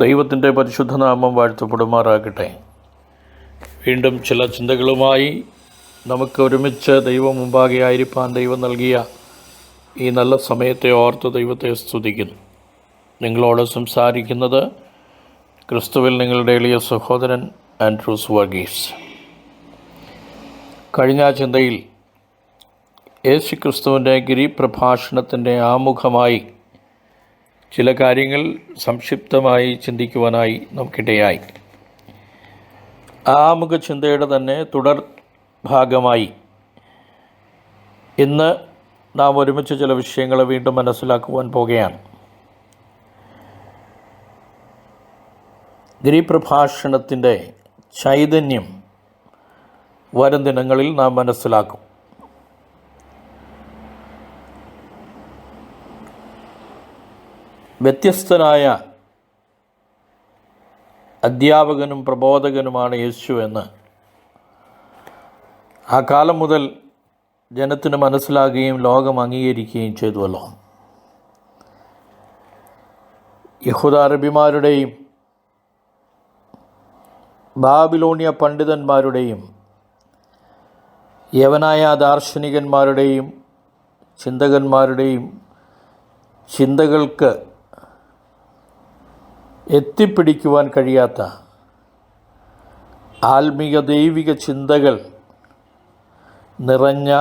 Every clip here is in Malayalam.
ദൈവത്തിൻ്റെ പരിശുദ്ധ നാമം വാഴ്ത്തപ്പെടുമാറാകട്ടെ. വീണ്ടും ചില ചിന്തകളുമായി നമുക്ക് ഒരുമിച്ച് ദൈവം മുമ്പാകെ ആയിരിക്കാൻ ദൈവം നൽകിയ ഈ നല്ല സമയത്തെ ഓർത്ത് ദൈവത്തെ സ്തുതിക്കുന്നു. നിങ്ങളോട് സംസാരിക്കുന്നത് ക്രിസ്തുവിൽ നിങ്ങളുടെ എളിയ സഹോദരൻ ആൻഡ്രൂസ് വർഗീസ്. കഴിഞ്ഞ ചിന്തയിൽ യേശു ക്രിസ്തുവിൻ്റെ ഗിരിപ്രഭാഷണത്തിൻ്റെ ആമുഖമായി ചില കാര്യങ്ങൾ സംക്ഷിപ്തമായി ചിന്തിക്കുവാനായി നമുക്കിടയായി. ആമുഖ ചിന്തയുടെ തന്നെ തുടർ ഭാഗമായി ഇന്ന് നാം ഒരുമിച്ച് ചില വിഷയങ്ങളെ വീണ്ടും മനസ്സിലാക്കുവാൻ പോകുകയാണ്. ഗിരിപ്രഭാഷണത്തിൻ്റെ ചൈതന്യം വരും ദിനങ്ങളിൽ നാം മനസ്സിലാക്കും. വ്യത്യസ്തനായ അധ്യാപകനും പ്രബോധകനുമാണ് യേശു എന്ന് ആ കാലം മുതൽ ജനത്തിന് മനസ്സിലാകുകയും ലോകം അംഗീകരിക്കുകയും ചെയ്തുവല്ലോ. യഹൂദ അറബിമാരുടെയും ബാബിലോണിയ പണ്ഡിതന്മാരുടെയും യവനായ ദാർശനികന്മാരുടെയും ചിന്തകന്മാരുടെയും ചിന്തകൾക്ക് എത്തിപ്പിടിക്കുവാൻ കഴിയാത്ത ആത്മീയ ദൈവിക ചിന്തകൾ നിറഞ്ഞ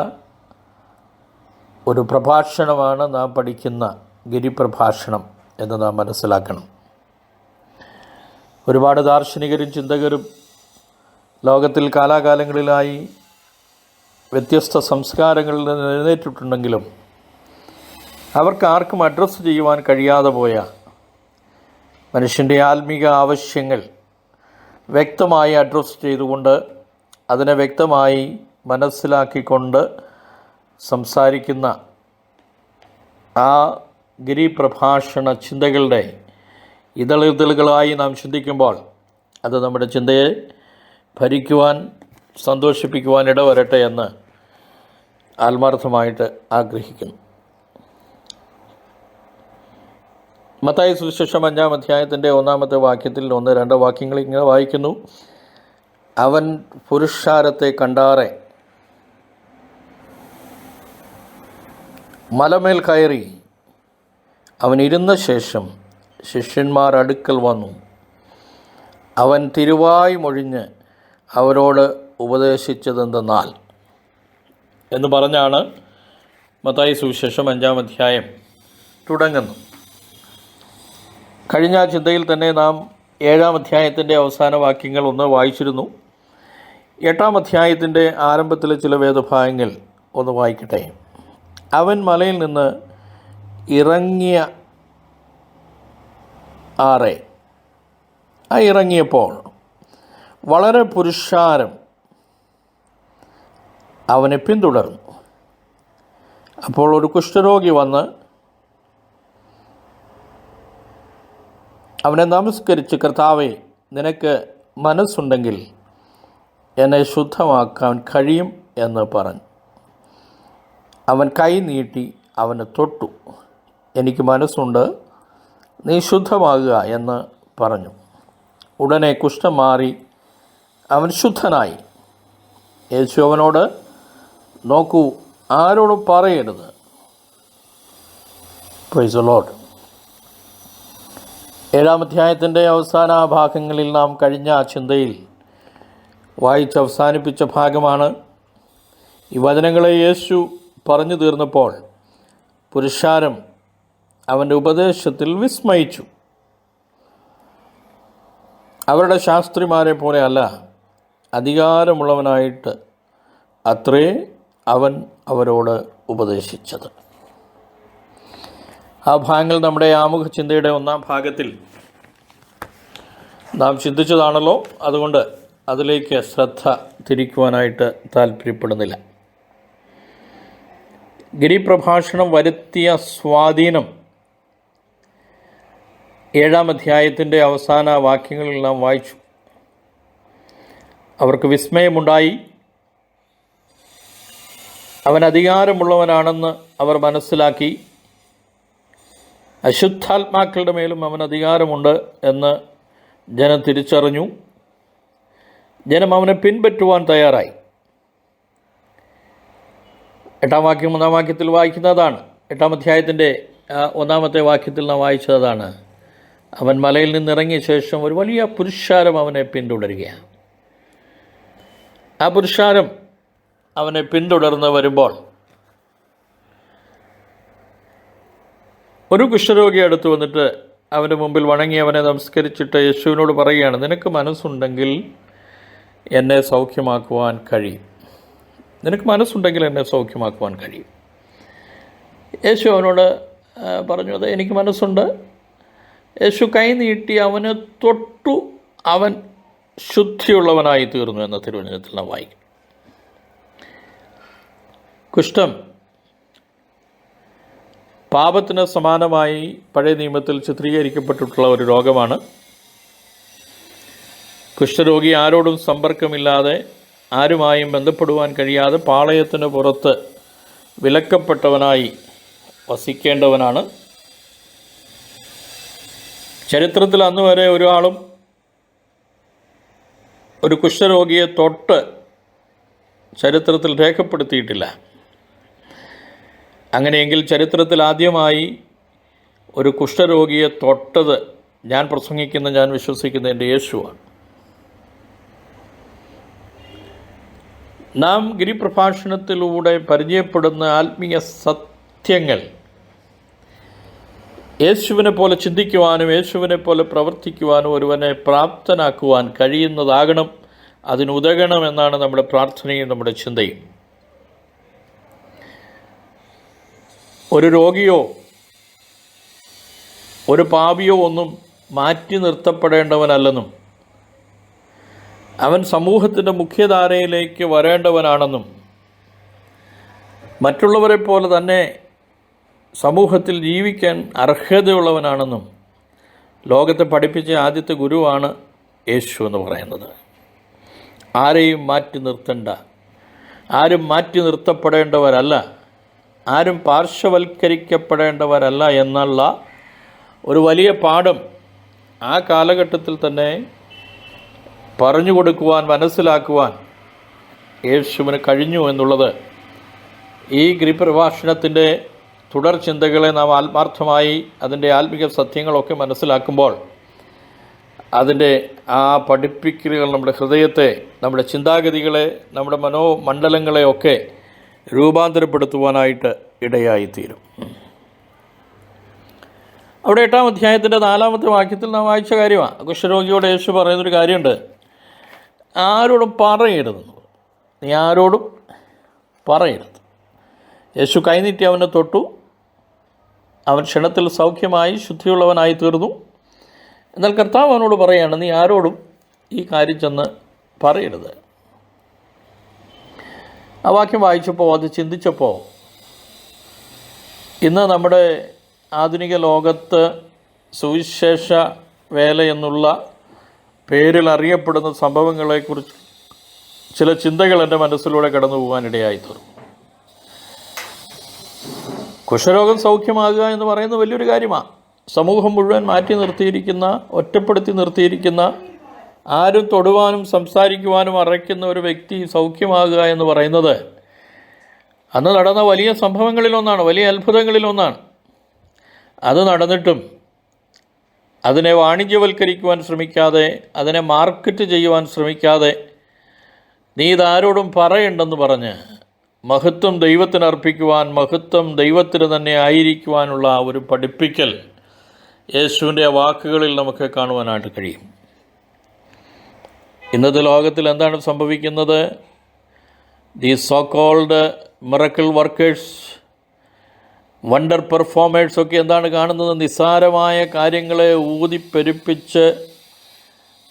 ഒരു പ്രഭാഷണമാണ് നാം പഠിക്കുന്ന ഗിരിപ്രഭാഷണം എന്ന് നാം മനസ്സിലാക്കണം. ഒരുപാട് ദാർശനികരും ചിന്തകരും ലോകത്തിൽ കാലാകാലങ്ങളിലായി വ്യത്യസ്ത സംസ്കാരങ്ങളിൽ നിന്ന് എഴുന്നേറ്റിട്ടുണ്ടെങ്കിലും അവർക്ക് ആർക്കും അഡ്രസ്സ് ചെയ്യുവാൻ കഴിയാതെ പോയ മനുഷ്യൻ്റെ ആത്മീക ആവശ്യങ്ങൾ വ്യക്തമായി അഡ്രസ്സ് ചെയ്തുകൊണ്ട് അതിനെ വ്യക്തമായി മനസ്സിലാക്കിക്കൊണ്ട് സംസാരിക്കുന്ന ആ ഗിരിപ്രഭാഷണ ചിന്തകളുടെ ഇതളിതളുകളായി നാം ചിന്തിക്കുമ്പോൾ അത് നമ്മുടെ ചിന്തയെ ഭരിക്കുവാൻ സന്തോഷിപ്പിക്കുവാൻ ഇടവരട്ടെ എന്ന് ആത്മാർത്ഥമായിട്ട് ആഗ്രഹിക്കുന്നു. മത്തായി സുവിശേഷം 5-ാം അധ്യായത്തിൻ്റെ 1-ാമത്തെ വാക്യത്തിൽ 1-2 വാക്യങ്ങൾ ഇങ്ങനെ വായിക്കുന്നു. അവൻ പുരുഷാരത്തെ കണ്ടാറെ മലമേൽ കയറി അവൻ ഇരുന്ന ശേഷം ശിഷ്യന്മാർ അടുക്കൽ വന്നു. അവൻ തിരുവായി മൊഴിഞ്ഞ് അവരോട് ഉപദേശിച്ചതെന്തെന്നാൽ എന്ന് പറഞ്ഞാണ് മത്തായി സുവിശേഷം 5-ാം അധ്യായം തുടങ്ങുന്നു. കഴിഞ്ഞ ചിന്തയിൽ തന്നെ നാം 7-ാം അധ്യായത്തിൻ്റെ അവസാന വാക്യങ്ങൾ ഒന്ന് വായിച്ചിരുന്നു. 8-ാം അധ്യായത്തിൻ്റെ ആരംഭത്തിലെ ചില വേദഭാഗങ്ങൾ ഒന്ന് വായിക്കട്ടെ. അവൻ മലയിൽ നിന്ന് ഇറങ്ങിയ ഇറങ്ങിയപ്പോൾ വളരെ പുരുഷാരം അവനെ പിന്തുടർന്നു. അപ്പോൾ ഒരു കുഷ്ഠരോഗി വന്ന് അവനെ നമസ്കരിച്ച്, കർത്താവേ, നിനക്ക് മനസ്സുണ്ടെങ്കിൽ എന്നെ ശുദ്ധമാക്കാൻ കഴിയും എന്ന് പറഞ്ഞു. അവൻ കൈ നീട്ടി അവനെ തൊട്ടു. എനിക്ക് മനസ്സുണ്ട്, നീ ശുദ്ധമാകുക എന്ന് പറഞ്ഞു. ഉടനെ കുഷ്ഠം മാറി അവൻ ശുദ്ധനായി. യേശു അവനോട്, നോക്കൂ, ആരോടും പറയരുത്. Praise the Lord. 7-ാം അധ്യായത്തിൻ്റെ അവസാന ഭാഗങ്ങളിൽ നാം കഴിഞ്ഞ ചിന്തയിൽ വായിച്ച് അവസാനിപ്പിച്ച ഭാഗമാണ്. ഈ വചനങ്ങളെ യേശു പറഞ്ഞു തീർന്നപ്പോൾ പുരുഷാരം അവൻ്റെ ഉപദേശത്തിൽ വിസ്മയിച്ചു. അവരുടെ ശാസ്ത്രിമാരെ പോലെ അല്ല, അധികാരമുള്ളവനായിട്ട് അത്രേ അവൻ അവരോട് ഉപദേശിച്ചത്. ആ ഭാഗങ്ങൾ നമ്മുടെ ആമുഖ ചിന്തയുടെ 1-ാം ഭാഗത്തിൽ നാം ചിന്തിച്ചതാണല്ലോ. അതുകൊണ്ട് അതിലേക്ക് ശ്രദ്ധ തിരിക്കുവാനായിട്ട് താല്പര്യപ്പെടുന്നില്ല. ഗിരിപ്രഭാഷണം വരുത്തിയ സ്വാധീനം 7-ാം അധ്യായത്തിൻ്റെ അവസാന വാക്യങ്ങളിൽ നാം വായിച്ചു. അവർക്ക് വിസ്മയമുണ്ടായി. അവൻ അധികാരമുള്ളവനാണെന്ന് അവർ മനസ്സിലാക്കി. അശുദ്ധാത്മാക്കളുടെ മേലും അവൻ അധികാരമുണ്ട് എന്ന് ജനം തിരിച്ചറിഞ്ഞു. ജനം അവനെ പിൻപറ്റുവാൻ തയ്യാറായി. 8-ാം വാക്യം 1-ാം വാക്യത്തിൽ വായിക്കുന്നതാണ്. 8-ാം അധ്യായത്തിൻ്റെ 1-ാമത്തെ വാക്യത്തിൽ നാം വായിച്ചതാണ്. അവൻ മലയിൽ നിന്നിറങ്ങിയ ശേഷം ഒരു വലിയ പുരുഷാരം അവനെ പിന്തുടരുകയാണ്. ആ പുരുഷാരം അവനെ പിന്തുടർന്ന് വരുമ്പോൾ ഒരു കുഷ്ഠരോഗി അടുത്ത് വന്നിട്ട് അവൻ്റെ മുമ്പിൽ വണങ്ങി അവനെ നമസ്കരിച്ചിട്ട് യേശുവിനോട് പറയുകയാണ്, നിനക്ക് മനസ്സുണ്ടെങ്കിൽ എന്നെ സൗഖ്യമാക്കുവാൻ കഴിയും. നിനക്ക് മനസ്സുണ്ടെങ്കിൽ എന്നെ സൗഖ്യമാക്കുവാൻ കഴിയും. യേശു അവനോട് പറഞ്ഞു, അത് എനിക്ക് മനസ്സുണ്ട്. യേശു കൈ നീട്ടി അവനെ തൊട്ടു, അവൻ ശുദ്ധിയുള്ളവനായി തീർന്നു എന്ന തിരുവചനത്തിൽ നാം വായിക്കും. കുഷ്ഠം പാപത്തിന് സമാനമായി പഴയ നിയമത്തിൽ ചിത്രീകരിക്കപ്പെട്ടിട്ടുള്ള ഒരു രോഗമാണ്. കുഷ്ഠരോഗി ആരോടും സമ്പർക്കമില്ലാതെ, ആരുമായും ബന്ധപ്പെടുവാൻ കഴിയാതെ പാളയത്തിന് പുറത്ത് വിലക്കപ്പെട്ടവനായി വസിക്കേണ്ടവനാണ്. ചരിത്രത്തിൽ അന്ന് വരെ ഒരാളും ഒരു കുഷ്ഠരോഗിയെ തൊട്ട് ചരിത്രത്തിൽ രേഖപ്പെടുത്തിയിട്ടില്ല. അങ്ങനെയെങ്കിൽ ചരിത്രത്തിൽ ആദ്യമായി ഒരു കുഷ്ഠരോഗിയെ തൊട്ടത് ഞാൻ വിശ്വസിക്കുന്ന എൻ്റെ യേശുവാണ്. നാം ഗിരിപ്രഭാഷണത്തിലൂടെ പരിചയപ്പെടുന്ന ആത്മീയ സത്യങ്ങൾ യേശുവിനെ പോലെ ചിന്തിക്കുവാനും യേശുവിനെ പോലെ പ്രവർത്തിക്കുവാനും ഒരുവനെ പ്രാപ്തനാക്കുവാൻ കഴിയുന്നതാകണം, അതിനുതകണമെന്നാണ് നമ്മുടെ പ്രാർത്ഥനയും നമ്മുടെ ചിന്തയും. ഒരു രോഗിയോ ഒരു പാപിയോ ഒന്നും മാറ്റി നിർത്തപ്പെടേണ്ടവനല്ലെന്നും അവൻ സമൂഹത്തിൻ്റെ മുഖ്യധാരയിലേക്ക് വരേണ്ടവനാണെന്നും മറ്റുള്ളവരെ പോലെ തന്നെ സമൂഹത്തിൽ ജീവിക്കാൻ അർഹതയുള്ളവനാണെന്നും ലോകത്തെ പഠിപ്പിച്ച ആദ്യത്തെ ഗുരുവാണ് യേശു എന്ന് പറയുന്നത്. ആരെയും മാറ്റി നിർത്തണ്ട, ആരും മാറ്റി നിർത്തപ്പെടേണ്ടവരല്ല, ആരും പാർശ്വവൽക്കരിക്കപ്പെടേണ്ടവരല്ല എന്നുള്ള ഒരു വലിയ പാഠം ആ കാലഘട്ടത്തിൽ തന്നെ പറഞ്ഞു കൊടുക്കുവാൻ, മനസ്സിലാക്കുവാൻ യേശുവിന് കഴിഞ്ഞു എന്നുള്ളത് ഈ ഗിരിപ്രഭാഷണത്തിൻ്റെ തുടർ ചിന്തകളെ നാം ആത്മാർത്ഥമായി അതിൻ്റെ ആത്മിക സത്യങ്ങളൊക്കെ മനസ്സിലാക്കുമ്പോൾ അതിൻ്റെ ആ പഠിപ്പിക്കലുകൾ നമ്മുടെ ഹൃദയത്തെ, നമ്മുടെ ചിന്താഗതികളെ, നമ്മുടെ മനോമണ്ഡലങ്ങളെയൊക്കെ രൂപാന്തരപ്പെടുത്തുവാനായിട്ട് ഇടയായിത്തീരും. അവിടെ 8-ാം അധ്യായത്തിൻ്റെ 4-ാമത്തെ വാക്യത്തിൽ നാം വായിച്ച കാര്യമാണ്. കുഷ്ഠരോഗിയോട് യേശു പറയുന്നൊരു കാര്യമുണ്ട്, ആരോടും പറയരുതെന്ന്. നീ ആരോടും പറയരുത്. യേശു കൈനീട്ടി അവനെ തൊട്ടു, അവൻ ക്ഷണത്തിൽ സൗഖ്യമായി ശുദ്ധിയുള്ളവനായി തീർന്നു. എന്നാൽ കർത്താവ് അവനോട് പറയുകയാണ്, നീ ആരോടും ഈ കാര്യം ചെന്ന് പറയരുത്. ആ വാക്യം വായിച്ചപ്പോൾ, അത് ചിന്തിച്ചപ്പോൾ, ഇന്ന് നമ്മുടെ ആധുനിക ലോകത്ത് സുവിശേഷ വേല എന്നുള്ള പേരിൽ അറിയപ്പെടുന്ന സംഭവങ്ങളെക്കുറിച്ച് ചില ചിന്തകൾ എൻ്റെ മനസ്സിലൂടെ കടന്നു പോകാനിടയായി തീർന്നു. കുഷ്ഠരോഗം സൗഖ്യമാകുക എന്ന് പറയുന്നത് വലിയൊരു കാര്യമാണ്. സമൂഹം മുഴുവൻ മാറ്റി നിർത്തിയിരിക്കുന്ന, ഒറ്റപ്പെടുത്തി നിർത്തിയിരിക്കുന്ന, ആരും തൊടുവാനും സംസാരിക്കുവാനും അറയ്ക്കുന്ന ഒരു വ്യക്തി സൗഖ്യമാകുക എന്ന് പറയുന്നത് അന്ന് നടന്ന വലിയ സംഭവങ്ങളിലൊന്നാണ്, വലിയ അത്ഭുതങ്ങളിലൊന്നാണ്. അത് നടന്നിട്ടും അതിനെ വാണിജ്യവൽക്കരിക്കുവാൻ ശ്രമിക്കാതെ, അതിനെ മാർക്കറ്റ് ചെയ്യുവാൻ ശ്രമിക്കാതെ, നീ ഇതാരോടും പറയണ്ടെന്ന് പറഞ്ഞ് മഹത്വം ദൈവത്തിന് അർപ്പിക്കുവാൻ, മഹത്വം ദൈവത്തിന് തന്നെ ആയിരിക്കുവാനുള്ള ഒരു പഠിപ്പിക്കൽ യേശുവിൻ്റെ വാക്കുകളിൽ നമുക്ക് കാണുവാനായിട്ട് കഴിയും. ഇന്നത്തെ ലോകത്തിൽ എന്താണ് സംഭവിക്കുന്നത്? The so called miracle workers, wonder പെർഫോമേഴ്സൊക്കെ എന്താണ് കാണുന്നത്? നിസ്സാരമായ കാര്യങ്ങളെ ഊതിപ്പെരുപ്പിച്ച്,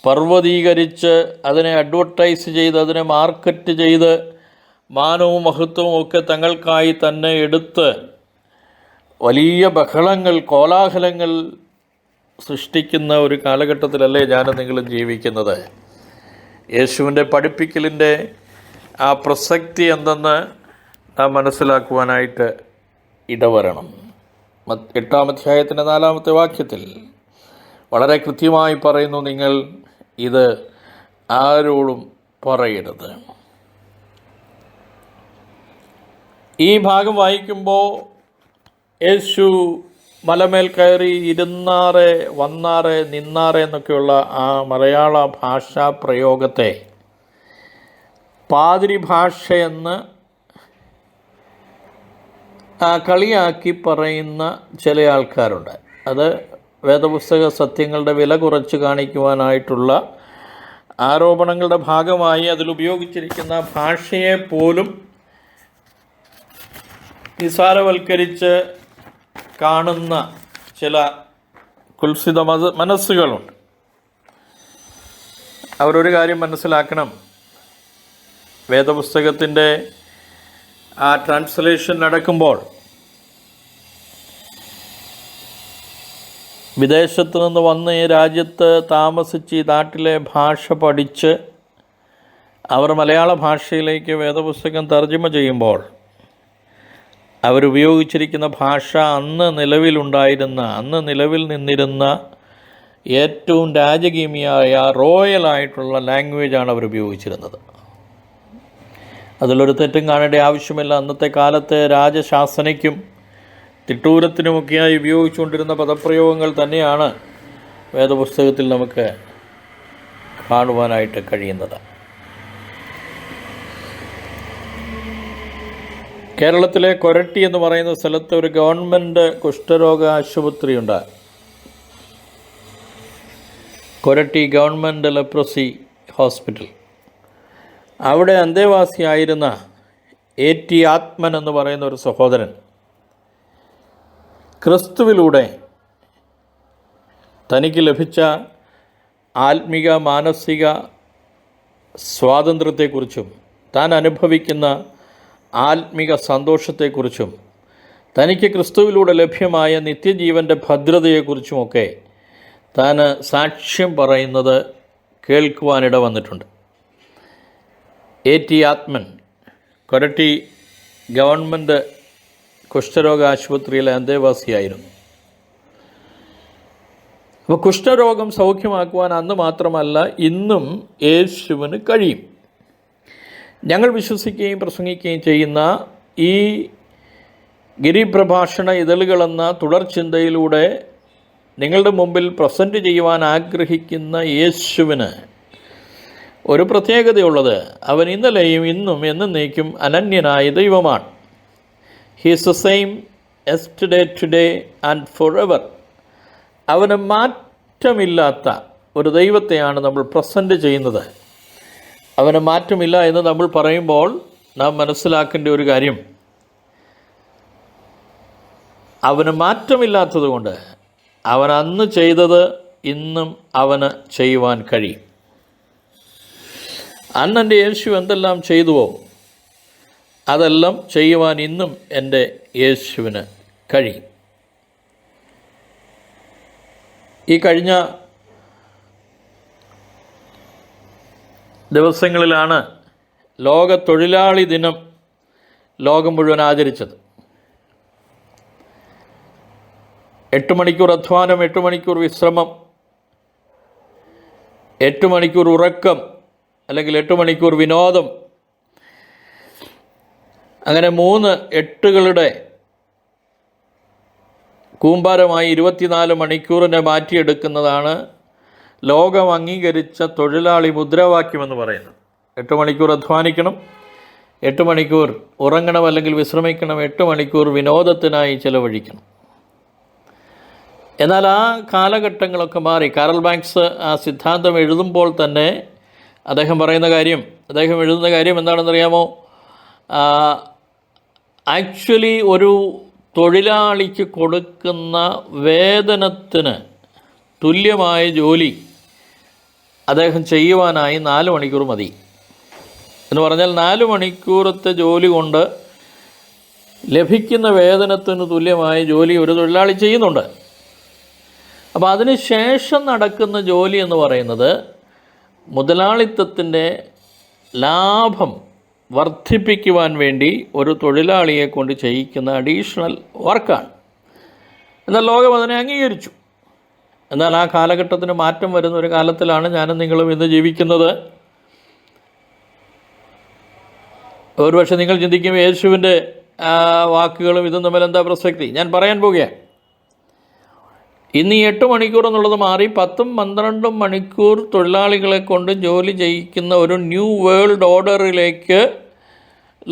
പർവ്വതീകരിച്ച്, അതിനെ അഡ്വർടൈസ് ചെയ്ത്, അതിനെ മാർക്കറ്റ് ചെയ്ത്, മാനവും മഹത്വവും ഒക്കെ തങ്ങൾക്കായി തന്നെ എടുത്ത് വലിയ ബഹളങ്ങൾ, കോലാഹലങ്ങൾ സൃഷ്ടിക്കുന്ന ഒരു കാലഘട്ടത്തിലല്ലേ ഞാനും നിങ്ങളും ജീവിക്കുന്നത്? യേശുവിൻ്റെ പഠിപ്പിക്കലിൻ്റെ ആ പ്രസക്തി എന്തെന്ന് നാം മനസ്സിലാക്കുവാനായിട്ട് ഇടവരണം. 8-ാം അധ്യായത്തിൻ്റെ 4-ാമത്തെ വാക്യത്തിൽ വളരെ കൃത്യമായി പറയുന്നു, നിങ്ങൾ ഇത് ആരോടും പറയരുത്. ഈ ഭാഗം വായിക്കുമ്പോൾ യേശു മലമേൽ കയറി ഇരുന്നാറ്, വന്നാറ്, നിന്നാറ് എന്നൊക്കെയുള്ള ആ മലയാള ഭാഷാ പ്രയോഗത്തെ പാതിരി ഭാഷയെന്ന് കളിയാക്കി പറയുന്ന ചില ആൾക്കാരുണ്ട്. അത് വേദപുസ്തക സത്യങ്ങളുടെ വില കുറച്ച് കാണിക്കുവാനായിട്ടുള്ള ആരോപണങ്ങളുടെ ഭാഗമായി അതിലുപയോഗിച്ചിരിക്കുന്ന ഭാഷയെ പോലും നിസാരവൽക്കരിച്ച് കാണുന്ന ചില കുൽസിത മനസ്സുകളുണ്ട്. അവരൊരു കാര്യം മനസ്സിലാക്കണം, വേദപുസ്തകത്തിൻ്റെ ആ ട്രാൻസ്ലേഷൻ നടക്കുമ്പോൾ വിദേശത്ത് നിന്ന് വന്ന് ഈ രാജ്യത്ത് താമസിച്ച് ഈ നാട്ടിലെ ഭാഷ പഠിച്ച് അവർ മലയാള ഭാഷയിലേക്ക് വേദപുസ്തകം തർജ്ജമ ചെയ്യുമ്പോൾ അവരുപയോഗിച്ചിരിക്കുന്ന ഭാഷ അന്ന് നിലവിൽ നിന്നിരുന്ന ഏറ്റവും രാജകീയമായ റോയലായിട്ടുള്ള ലാംഗ്വേജാണ് അവരുപയോഗിച്ചിരുന്നത്. അതിലൊരു തെറ്റും കാണേണ്ട ആവശ്യമില്ല. അന്നത്തെ കാലത്ത് രാജശാസനയ്ക്കും തിട്ടൂരത്തിനുമൊക്കെയായി ഉപയോഗിച്ചുകൊണ്ടിരുന്ന പദപ്രയോഗങ്ങൾ തന്നെയാണ് വേദപുസ്തകത്തിൽ നമുക്ക് കാണുവാനായിട്ട് കഴിയുന്നത്. കേരളത്തിലെ കൊരട്ടി എന്ന് പറയുന്ന സ്ഥലത്ത് ഒരു ഗവൺമെൻറ് കുഷ്ഠരോഗ ആശുപത്രിയുണ്ട്. Koratty government leprosy hospital. അവിടെ അന്തേവാസിയായിരുന്ന A.T. ആത്മൻ എന്ന് പറയുന്ന ഒരു സഹോദരൻ ക്രിസ്തുവിലൂടെ തനിക്ക് ലഭിച്ച ആത്മിക മാനസിക സ്വാതന്ത്ര്യത്തെക്കുറിച്ചും താൻ അനുഭവിക്കുന്ന ആത്മിക സന്തോഷത്തെക്കുറിച്ചും തനിക്ക് ക്രിസ്തുവിലൂടെ ലഭ്യമായ നിത്യജീവൻ്റെ ഭദ്രതയെക്കുറിച്ചുമൊക്കെ താൻ സാക്ഷ്യം പറയുന്നത് കേൾക്കുവാനിട വന്നിട്ടുണ്ട്. A.T. ആത്മൻ കൊരട്ടി ഗവൺമെൻറ് കുഷ്ഠരോഗ ആശുപത്രിയിലെ അന്തേവാസിയായിരുന്നു. അപ്പോൾ കുഷ്ഠരോഗം സൗഖ്യമാക്കുവാൻ അന്ന് മാത്രമല്ല ഇന്നും യേശുവിന് കഴിയും. ഞങ്ങൾ വിശ്വസിക്കുകയും പ്രസംഗിക്കുകയും ചെയ്യുന്ന ഈ ഗിരിപ്രഭാഷണ ഇതളുകളെന്ന തുടർചിന്തയിലൂടെ നിങ്ങളുടെ മുമ്പിൽ പ്രസൻറ്റ് ചെയ്യുവാൻ ആഗ്രഹിക്കുന്ന യേശുവിന് ഒരു പ്രത്യേകതയുള്ളത്, അവൻ ഇന്നലെയും ഇന്നും എന്നേക്കും അനന്യനായ ദൈവമാണ്. He is the same yesterday, today and for ever. അവന് മാറ്റമില്ലാത്ത ഒരു ദൈവത്തെയാണ് നമ്മൾ പ്രസൻറ്റ് ചെയ്യുന്നത്. അവന് മാറ്റമില്ല എന്ന് നമ്മൾ പറയുമ്പോൾ നാം മനസ്സിലാക്കേണ്ട ഒരു കാര്യം, അവന് മാറ്റമില്ലാത്തത് കൊണ്ട് അവൻ അന്ന് ചെയ്തത് ഇന്നും അവന് ചെയ്യുവാൻ കഴിയും. അന്ന് എൻ്റെ യേശു എന്തെല്ലാം ചെയ്തുവോ അതെല്ലാം ചെയ്യുവാൻ ഇന്നും എൻ്റെ യേശുവിന് കഴിയും. ഈ കഴിഞ്ഞ ദിവസങ്ങളിലാണ് ലോക തൊഴിലാളി ദിനം ലോകം മുഴുവൻ ആചരിച്ചത്. 8 മണിക്കൂർ അധ്വാനം, 8 മണിക്കൂർ വിശ്രമം, 8 മണിക്കൂർ ഉറക്കം, അല്ലെങ്കിൽ 8 മണിക്കൂർ വിനോദം, അങ്ങനെ 3 8കളുടെ കൂമ്പാരമായി 24 മണിക്കൂറിനെ മാറ്റിയെടുക്കുന്നതാണ് ലോകം അംഗീകരിച്ച തൊഴിലാളി മുദ്രാവാക്യമെന്ന് പറയുന്നത്. 8 മണിക്കൂർ അധ്വാനിക്കണം, 8 മണിക്കൂർ ഉറങ്ങണം അല്ലെങ്കിൽ വിശ്രമിക്കണം, 8 മണിക്കൂർ വിനോദത്തിനായി ചിലവഴിക്കണം. എന്നാൽ ആ കാലഘട്ടങ്ങളൊക്കെ മാറി. കാറൽ ബാങ്ക്സ് ആ സിദ്ധാന്തം എഴുതുമ്പോൾ തന്നെ അദ്ദേഹം എഴുതുന്ന കാര്യം എന്താണെന്നറിയാമോ? ആക്ച്വലി ഒരു തൊഴിലാളിക്ക് കൊടുക്കുന്ന വേതനത്തിന് തുല്യമായ ജോലി അദ്ദേഹം ചെയ്യുവാനായി 4 മണിക്കൂർ മതി എന്ന് പറഞ്ഞാൽ 4 മണിക്കൂറത്തെ ജോലി കൊണ്ട് ലഭിക്കുന്ന വേതനത്തിന് തുല്യമായ ജോലി ഒരു തൊഴിലാളി ചെയ്യുന്നുണ്ട്. അപ്പോൾ അതിന് ശേഷം നടക്കുന്ന ജോലി എന്ന് പറയുന്നത് മുതലാളിത്തത്തിൻ്റെ ലാഭം വർദ്ധിപ്പിക്കുവാൻ വേണ്ടി ഒരു തൊഴിലാളിയെ കൊണ്ട് ചെയ്യിക്കുന്ന അഡീഷണൽ വർക്കാണ്. എന്നാൽ ലോകം അതിനെ അംഗീകരിച്ചു. എന്നാൽ ആ കാലഘട്ടത്തിന് മാറ്റം വരുന്ന ഒരു കാലത്തിലാണ് ഞാനും നിങ്ങളും ഇന്ന് ജീവിക്കുന്നത്. ഒരുപക്ഷെ നിങ്ങൾ ചിന്തിക്കും, യേശുവിൻ്റെ വാക്കുകളും ഇതും തമ്മിൽ എന്താ പ്രസക്തി? ഞാൻ പറയാൻ പോകുകയാണ്. ഇന്ന് ഈ 8 മണിക്കൂർ എന്നുള്ളത് മാറി 10-12 മണിക്കൂർ തൊഴിലാളികളെ കൊണ്ട് ജോലി ചെയ്യിക്കുന്ന ഒരു ന്യൂ വേൾഡ് ഓർഡറിലേക്ക്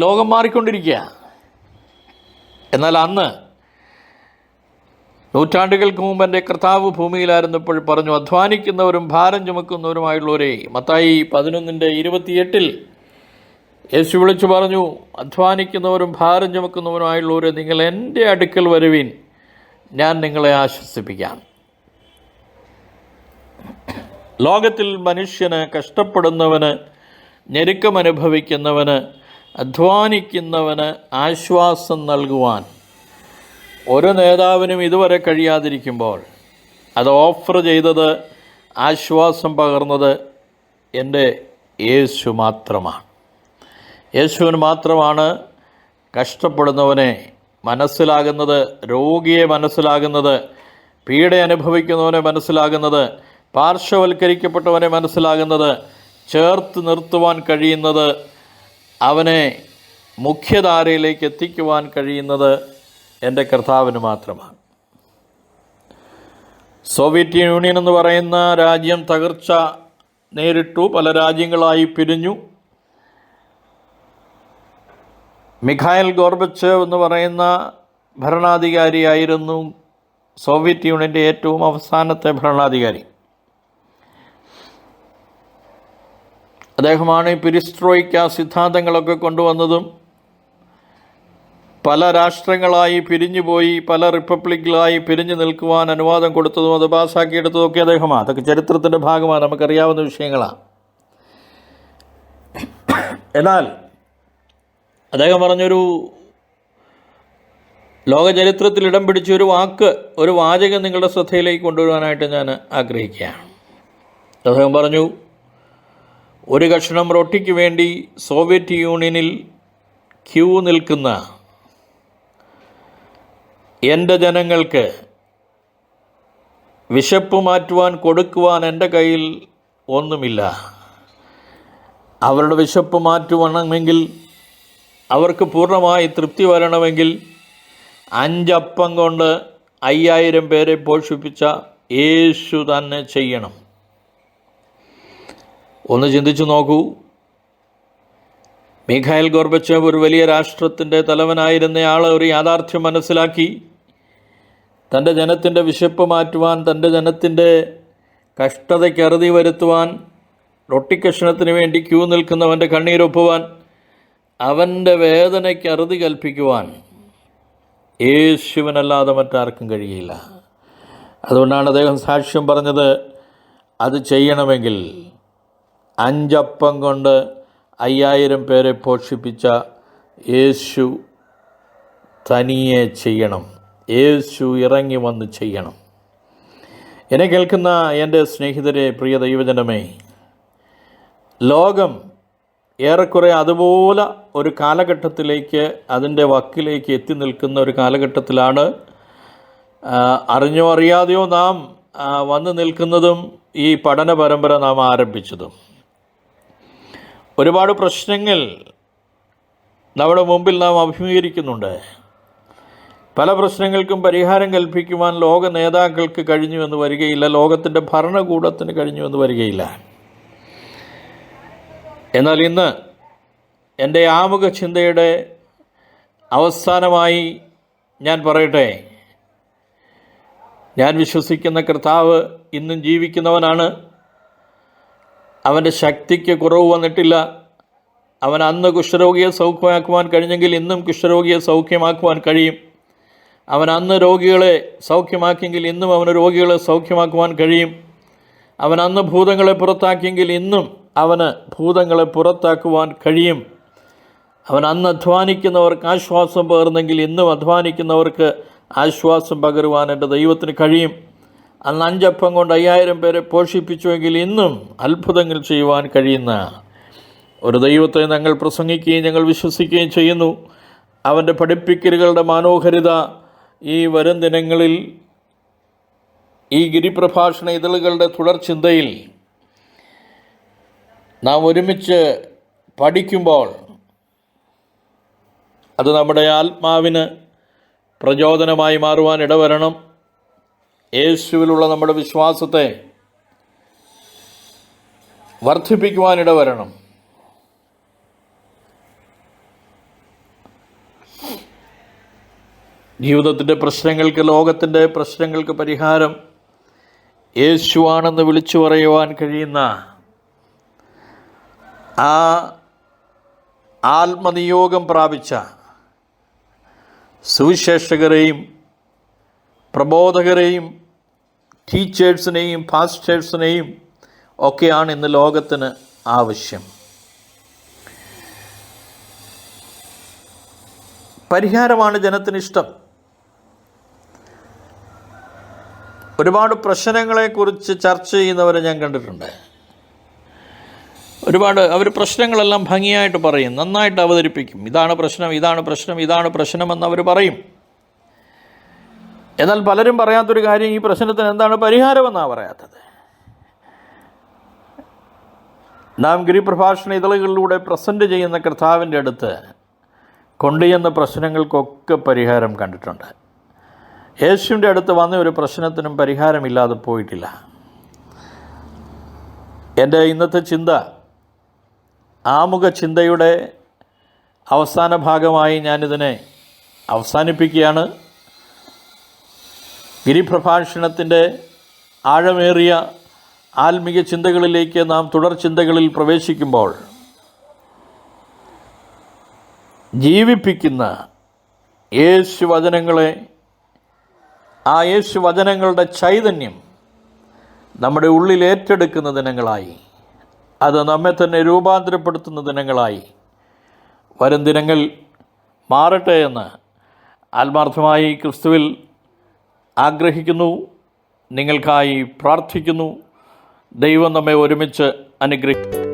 ലോകം മാറിക്കൊണ്ടിരിക്കുക. എന്നാൽ അന്ന് നൂറ്റാണ്ടുകൾക്ക് മുമ്പ് എൻ്റെ കർത്താവ് ഭൂമിയിലായിരുന്നപ്പോൾ പറഞ്ഞു, അധ്വാനിക്കുന്നവരും ഭാരം ചുമക്കുന്നവരുമായുള്ളവരെ. മത്തായി 11:28 യേശു വിളിച്ചു പറഞ്ഞു, അധ്വാനിക്കുന്നവരും ഭാരം ചുമക്കുന്നവരുമായുള്ളവരെ, നിങ്ങൾ എൻ്റെ അടുക്കൽ വരുവിൻ, ഞാൻ നിങ്ങളെ ആശ്വസിപ്പിക്കാം. ലോകത്തിൽ മനുഷ്യന്, കഷ്ടപ്പെടുന്നവന്, ഞെരുക്കമനുഭവിക്കുന്നവന്, അധ്വാനിക്കുന്നവന് ആശ്വാസം നൽകുവാൻ ഒരു നേതാവിനും ഇതുവരെ കഴിയാതിരിക്കുമ്പോൾ അത് ഓഫർ ചെയ്തത്, ആശ്വാസം പകർന്നത് എൻ്റെ യേശു മാത്രമാണ്. യേശുവിന് മാത്രമാണ് കഷ്ടപ്പെടുന്നവനെ മനസ്സിലാകുന്നത്, രോഗിയെ മനസ്സിലാകുന്നത്, പീഡ അനുഭവിക്കുന്നവനെ മനസ്സിലാകുന്നത്, പാർശ്വവൽക്കരിക്കപ്പെട്ടവനെ മനസ്സിലാകുന്നത്, ചേർത്ത് നിർത്തുവാൻ കഴിയുന്നത്, അവനെ മുഖ്യധാരയിലേക്ക് എത്തിക്കുവാൻ കഴിയുന്നത് എൻ്റെ കർത്താവിന് മാത്രമാണ്. സോവിയറ്റ് യൂണിയൻ എന്ന് പറയുന്ന രാജ്യം തകർച്ച നേരിട്ടു, പല രാജ്യങ്ങളായി പിരിഞ്ഞു. മിഖായിൽ ഗോർബച്ചേവ് എന്ന് പറയുന്ന ഭരണാധികാരിയായിരുന്നു സോവിയറ്റ് യൂണിയൻ്റെ ഏറ്റവും അവസാനത്തെ ഭരണാധികാരി. അദ്ദേഹമാണ് ഈ പെരിസ്ട്രോയിക്ക സിദ്ധാന്തങ്ങളൊക്കെ കൊണ്ടുവന്നതും പല രാഷ്ട്രങ്ങളായി പിരിഞ്ഞുപോയി, പല റിപ്പബ്ലിക്കുകളായി പിരിഞ്ഞു നിൽക്കുവാൻ അനുവാദം കൊടുത്തതും അത് പാസ്സാക്കിയെടുത്തതൊക്കെ അദ്ദേഹമാണ്. അതൊക്കെ ചരിത്രത്തിൻ്റെ ഭാഗമാണ്, നമുക്കറിയാവുന്ന വിഷയങ്ങളാണ്. എന്നാൽ അദ്ദേഹം പറഞ്ഞൊരു ലോക ചരിത്രത്തിൽ ഇടം പിടിച്ച ഒരു വാചകം നിങ്ങളുടെ ശ്രദ്ധയിലേക്ക് കൊണ്ടുവരാനായിട്ട് ഞാൻ ആഗ്രഹിക്കുകയാണ്. അദ്ദേഹം പറഞ്ഞു, ഒരു കഷ്ണം റൊട്ടിക്ക് വേണ്ടി സോവിയറ്റ് യൂണിയനിൽ ക്യൂ നിൽക്കുന്ന എൻ്റെ ജനങ്ങൾക്ക് വിശപ്പ് മാറ്റുവാൻ കൊടുക്കുവാൻ എൻ്റെ കയ്യിൽ ഒന്നുമില്ല. അവരുടെ വിശപ്പ് മാറ്റുവാണെങ്കിൽ, അവർക്ക് പൂർണ്ണമായി തൃപ്തി വരണമെങ്കിൽ 5 അപ്പം കൊണ്ട് 5000 പേരെ പോഷിപ്പിച്ച യേശു തന്നെ ചെയ്യണം. ഒന്ന് ചിന്തിച്ചു നോക്കൂ. മിഖായിൽ ഗോർബച്ചേവ് ഒരു വലിയ രാഷ്ട്രത്തിൻ്റെ തലവനായിരുന്നയാൾ ഒരു യാഥാർത്ഥ്യം മനസ്സിലാക്കി. തൻ്റെ ജനത്തിൻ്റെ വിശപ്പ് മാറ്റുവാൻ, തൻ്റെ ജനത്തിൻ്റെ കഷ്ടതയ്ക്ക് അറുതി വരുത്തുവാൻ, റൊട്ടിക്കഷണത്തിന് വേണ്ടി ക്യൂ നിൽക്കുന്നവൻ്റെ കണ്ണീരൊപ്പുവാൻ, അവൻ്റെ വേദനയ്ക്ക് അറുതി കൽപ്പിക്കുവാൻ യേശുവിനല്ലാതെ മറ്റാർക്കും കഴിയില്ല. അതുകൊണ്ടാണ് അദ്ദേഹം സാക്ഷ്യം പറഞ്ഞത്, അത് ചെയ്യണമെങ്കിൽ 5 അപ്പം കൊണ്ട് 5000 പേരെ പോഷിപ്പിച്ച യേശു തനിയെ ചെയ്യണം. യേശു ഇറങ്ങി വന്ന് ചെയ്യണം. എന്നെ കേൾക്കുന്ന എൻ്റെ സ്നേഹിതരെ, പ്രിയ ദൈവജനമേ, ലോകം ഏറെക്കുറെ അതുപോലെ ഒരു കാലഘട്ടത്തിലേക്ക്, അതിൻ്റെ വക്കിലേക്ക് എത്തി നിൽക്കുന്ന ഒരു കാലഘട്ടത്തിലാണ് അറിഞ്ഞോ അറിയാതെയോ നാം വന്നു നിൽക്കുന്നതും ഈ പഠന പരമ്പര നാം ആരംഭിച്ചതും. ഒരുപാട് പ്രശ്നങ്ങൾ നമ്മുടെ മുമ്പിൽ നാം അഭിമുഖീകരിക്കുന്നുണ്ട്. പല പ്രശ്നങ്ങൾക്കും പരിഹാരം കൽപ്പിക്കുവാൻ ലോക നേതാക്കൾക്ക് കഴിഞ്ഞു എന്ന് വരികയില്ല, ലോകത്തിൻ്റെ ഭരണകൂടത്തിന് കഴിഞ്ഞു എന്ന് വരികയില്ല. എന്നാൽ ഇന്ന് എൻ്റെ ആമുഖ ചിന്തയുടെ അവസാനമായി ഞാൻ പറയട്ടെ, ഞാൻ വിശ്വസിക്കുന്ന കർത്താവ് ഇന്നും ജീവിക്കുന്നവനാണ്. അവൻ്റെ ശക്തിക്ക് കുറവ് വന്നിട്ടില്ല. അവൻ അന്ന് കുഷ്ഠരോഗിയെ സൗഖ്യമാക്കുവാൻ കഴിഞ്ഞെങ്കിൽ ഇന്നും കുഷ്ഠരോഗിയെ സൗഖ്യമാക്കുവാൻ കഴിയും. അവൻ അന്ന് രോഗികളെ സൗഖ്യമാക്കിയെങ്കിൽ ഇന്നും അവന് രോഗികളെ സൗഖ്യമാക്കുവാൻ കഴിയും. അവൻ അന്ന് ഭൂതങ്ങളെ പുറത്താക്കിയെങ്കിൽ ഇന്നും അവന് ഭൂതങ്ങളെ പുറത്താക്കുവാൻ കഴിയും. അവൻ അന്ന് അധ്വാനിക്കുന്നവർക്ക് ആശ്വാസം പകർന്നെങ്കിൽ ഇന്നും അധ്വാനിക്കുന്നവർക്ക് ആശ്വാസം പകരുവാൻ എൻ്റെ ദൈവത്തിന് കഴിയും. അന്ന് 5 അപ്പം കൊണ്ട് 5000 പേരെ പോഷിപ്പിച്ചുവെങ്കിൽ ഇന്നും അത്ഭുതങ്ങൾ ചെയ്യുവാൻ കഴിയുന്ന ഒരു ദൈവത്തെ ഞങ്ങൾ പ്രസംഗിക്കുകയും ഞങ്ങൾ വിശ്വസിക്കുകയും ചെയ്യുന്നു. അവൻ്റെ പഠിപ്പിക്കലുകളുടെ മനോഹരിത ഈ വരും ദിനങ്ങളിൽ ഈ ഗിരിപ്രഭാഷണ ഇതളുകളുടെ തുടർചിന്തയിൽ നാം ഒരുമിച്ച് പഠിക്കുമ്പോൾ അത് നമ്മുടെ ആത്മാവിന് പ്രചോദനമായി മാറുവാൻ ഇടവരണം. യേശുവിലുള്ള നമ്മുടെ വിശ്വാസത്തെ വർദ്ധിപ്പിക്കുവാൻ ഇടവരണം. ജീവിതത്തിൻ്റെ പ്രശ്നങ്ങൾക്ക്, ലോകത്തിൻ്റെ പ്രശ്നങ്ങൾക്ക് പരിഹാരം യേശുവാണെന്ന് വിളിച്ചു പറയുവാൻ കഴിയുന്ന ആ ആത്മനിയോഗം പ്രാപിച്ച സുവിശേഷകരെയും പ്രബോധകരെയും ടീച്ചേഴ്സിനെയും പാസ്റ്റേഴ്സിനെയും ഒക്കെയാണ് ഇന്ന് ലോകത്തിന് ആവശ്യം. പരിഹാരമാണ് ജനത്തിനിഷ്ടം. ഒരുപാട് പ്രശ്നങ്ങളെക്കുറിച്ച് ചർച്ച ചെയ്യുന്നവരെ ഞാൻ കണ്ടിട്ടുണ്ട്. അവർ പ്രശ്നങ്ങളെല്ലാം ഭംഗിയായിട്ട് പറയും, നന്നായിട്ട് അവതരിപ്പിക്കും. ഇതാണ് പ്രശ്നം, ഇതാണ് പ്രശ്നം, ഇതാണ് പ്രശ്നമെന്ന് അവർ പറയും. എന്നാൽ പലരും പറയാത്തൊരു കാര്യം, ഈ പ്രശ്നത്തിന് എന്താണ് പരിഹാരമെന്നാണ് പറയാത്തത്. നാം ഗിരിപ്രഭാഷണ ഇതളുകളിലൂടെ പ്രസൻറ്റ് ചെയ്യുന്ന കർത്താവിൻ്റെ അടുത്ത് കൊണ്ടുചെന്ന പ്രശ്നങ്ങൾക്കൊക്കെ പരിഹാരം കണ്ടിട്ടുണ്ട്. യേശുവിൻ്റെ അടുത്ത് വന്ന ഒരു പ്രശ്നത്തിനും പരിഹാരമില്ലാതെ പോയിട്ടില്ല. എൻ്റെ ഇന്നത്തെ ചിന്ത, ആമുഖ ചിന്തയുടെ അവസാന ഭാഗമായി ഞാനിതിനെ അവസാനിപ്പിക്കുകയാണ്. ഗിരിപ്രഭാഷണത്തിൻ്റെ ആഴമേറിയ ആത്മീയ ചിന്തകളിലേക്ക് നാം തുടർ ചിന്തകളിൽ പ്രവേശിക്കുമ്പോൾ ജീവിപ്പിക്കുന്ന യേശുവചനങ്ങളെ, ആ യേശുവചനങ്ങളുടെ ചൈതന്യം നമ്മുടെ ഉള്ളിൽ ഏറ്റെടുക്കുന്ന ദിനങ്ങളായി, അത് നമ്മെ തന്നെ രൂപാന്തരപ്പെടുത്തുന്ന ദിനങ്ങളായി വരും ദിനങ്ങൾ മാറട്ടെ എന്ന് ആത്മാർത്ഥമായി ക്രിസ്തുവിൽ ആഗ്രഹിക്കുന്നു. നിങ്ങൾക്കായി പ്രാർത്ഥിക്കുന്നു. ദൈവം നമ്മെ ഒരുമിച്ച് അനുഗ്രഹിക്കും.